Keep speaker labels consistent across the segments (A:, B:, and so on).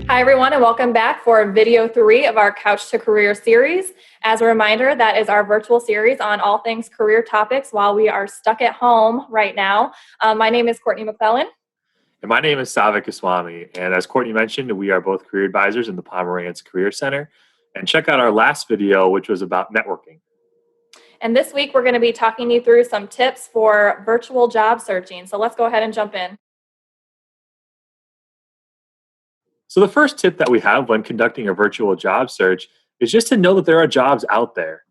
A: Hi, everyone, and welcome back for video 3 of our Couch to Career series. As a reminder, that is our virtual series on all things career topics while we are stuck at home right now. My name is Courtney McClellan.
B: And my name is Sauvik and Courtney. And as Courtney mentioned, we are both career advisors in the Pomerantz Career Center. And check out our last video, which was about networking.
A: And this week, we're going to be talking you through some tips for virtual job searching. So let's go ahead and jump in.
B: So the first tip that we have when conducting a virtual job search is just to know that there are jobs out there.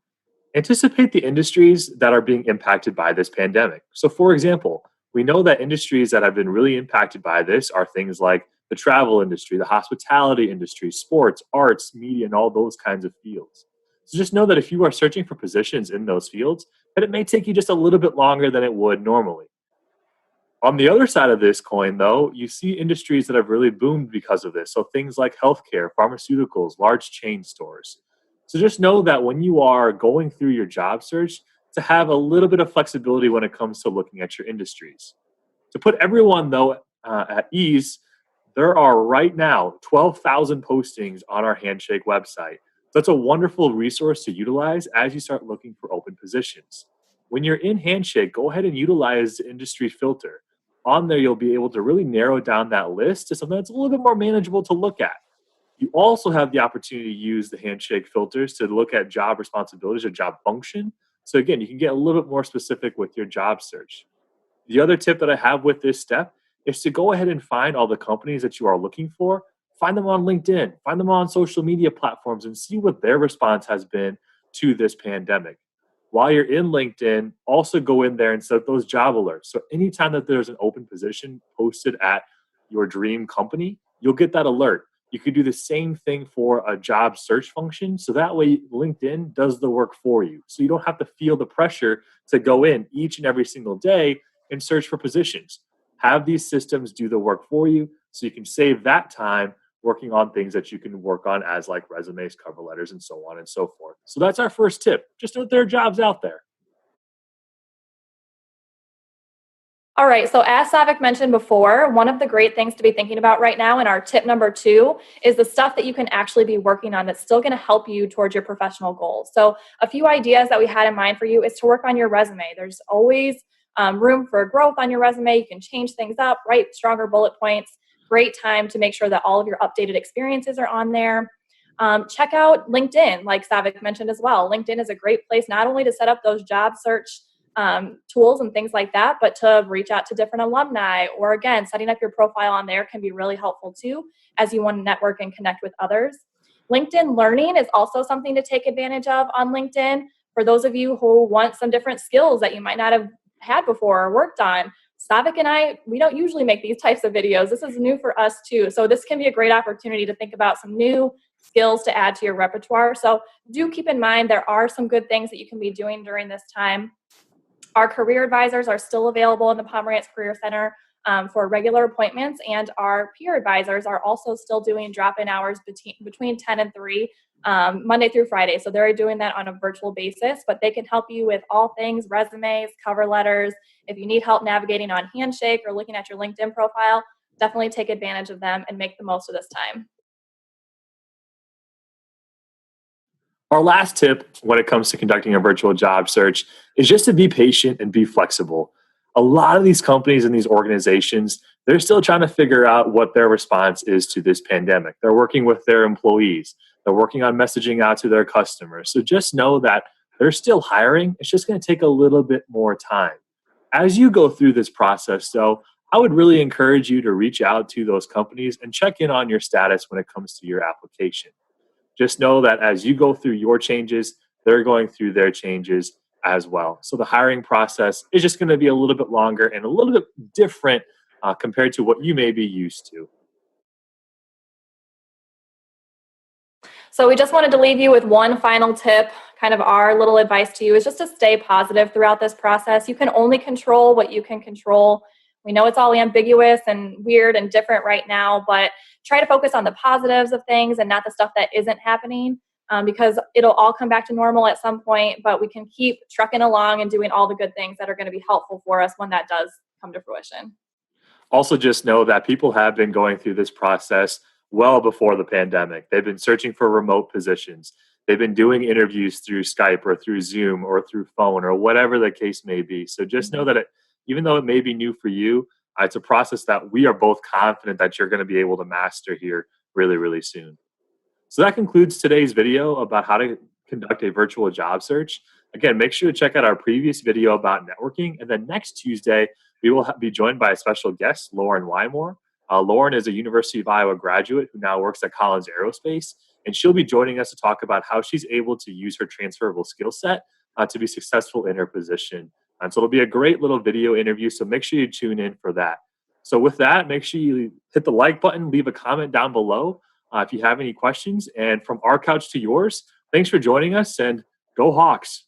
B: Anticipate the industries that are being impacted by this pandemic. So for example, we know that industries that have been really impacted by this are things like the travel industry, the hospitality industry, sports, arts, media, and all those kinds of fields. So just know that if you are searching for positions in those fields, that it may take you just a little bit longer than it would normally. On the other side of this coin, though, you see industries that have really boomed because of this. So things like healthcare, pharmaceuticals, large chain stores. So just know that when you are going through your job search, to have a little bit of flexibility when it comes to looking at your industries. To put everyone, though, at ease, there are right now 12,000 postings on our Handshake website. That's a wonderful resource to utilize as you start looking for open positions. When you're in Handshake, go ahead and utilize the industry filter. On there, you'll be able to really narrow down that list to something that's a little bit more manageable to look at. You also have the opportunity to use the Handshake filters to look at job responsibilities or job function. So again, you can get a little bit more specific with your job search. The other tip that I have with this step is to go ahead and find all the companies that you are looking for. Find them on LinkedIn, find them on social media platforms, and see what their response has been to this pandemic. While you're in LinkedIn, also go in there and set those job alerts. So anytime that there's an open position posted at your dream company, you'll get that alert. You could do the same thing for a job search function. So that way LinkedIn does the work for you. So you don't have to feel the pressure to go in each and every single day and search for positions. Have these systems do the work for you so you can save that time working on things that you can work on as like resumes, cover letters, and so on and so forth. So that's our first tip. Just know that there are jobs out there.
A: All right, so as Sauvik mentioned before, one of the great things to be thinking about right now, and our tip number 2, is the stuff that you can actually be working on that's still going to help you towards your professional goals. So a few ideas that we had in mind for you is to work on your resume. There's always room for growth on your resume. You can change things up, write stronger bullet points. Great time to make sure that all of your updated experiences are on there. Check out LinkedIn, like Sauvik mentioned as well. LinkedIn is a great place not only to set up those job search tools and things like that, but to reach out to different alumni, or again, setting up your profile on there can be really helpful too as you want to network and connect with others. LinkedIn Learning is also something to take advantage of on LinkedIn for those of you who want some different skills that you might not have had before or worked on. Sauvik and I, we don't usually make these types of videos. This is new for us too. So this can be a great opportunity to think about some new skills to add to your repertoire. So do keep in mind there are some good things that you can be doing during this time. Our career advisors are still available in the Pomerantz Career Center for regular appointments, and our peer advisors are also still doing drop-in hours between 10 and 3, Monday through Friday. So they're doing that on a virtual basis, but they can help you with all things resumes, cover letters. If you need help navigating on Handshake or looking at your LinkedIn profile, definitely take advantage of them and make the most of this time.
B: Our last tip when it comes to conducting a virtual job search is just to be patient and be flexible. A lot of these companies and these organizations, they're still trying to figure out what their response is to this pandemic. They're working with their employees. They're working on messaging out to their customers. So just know that they're still hiring. It's just going to take a little bit more time. As you go through this process, though, I would really encourage you to reach out to those companies and check in on your status when it comes to your application. Just know that as you go through your changes, they're going through their changes as well. So the hiring process is just going to be a little bit longer and a little bit different compared to what you may be used to.
A: So we just wanted to leave you with one final tip. Kind of our little advice to you is just to stay positive throughout this process. You can only control what you can control. We know it's all ambiguous and weird and different right now, but try to focus on the positives of things and not the stuff that isn't happening, because it'll all come back to normal at some point, but we can keep trucking along and doing all the good things that are going to be helpful for us when that does come to fruition.
B: Also, just know that people have been going through this process well before the pandemic. They've been searching for remote positions. They've been doing interviews through Skype or through Zoom or through phone or whatever the case may be. So just know
A: Mhm.
B: that even though it may be new for you, it's a process that we are both confident that you're going to be able to master here really, really soon. So that concludes today's video about how to conduct a virtual job search. Again, make sure to check out our previous video about networking. And then next Tuesday, we will be joined by a special guest, Lauren Wymore. Lauren is a University of Iowa graduate who now works at Collins Aerospace, and she'll be joining us to talk about how she's able to use her transferable skill set to be successful in her position. And so it'll be a great little video interview, so make sure you tune in for that. So with that, make sure you hit the like button, leave a comment down below if you have any questions. And from our couch to yours, thanks for joining us, and go Hawks.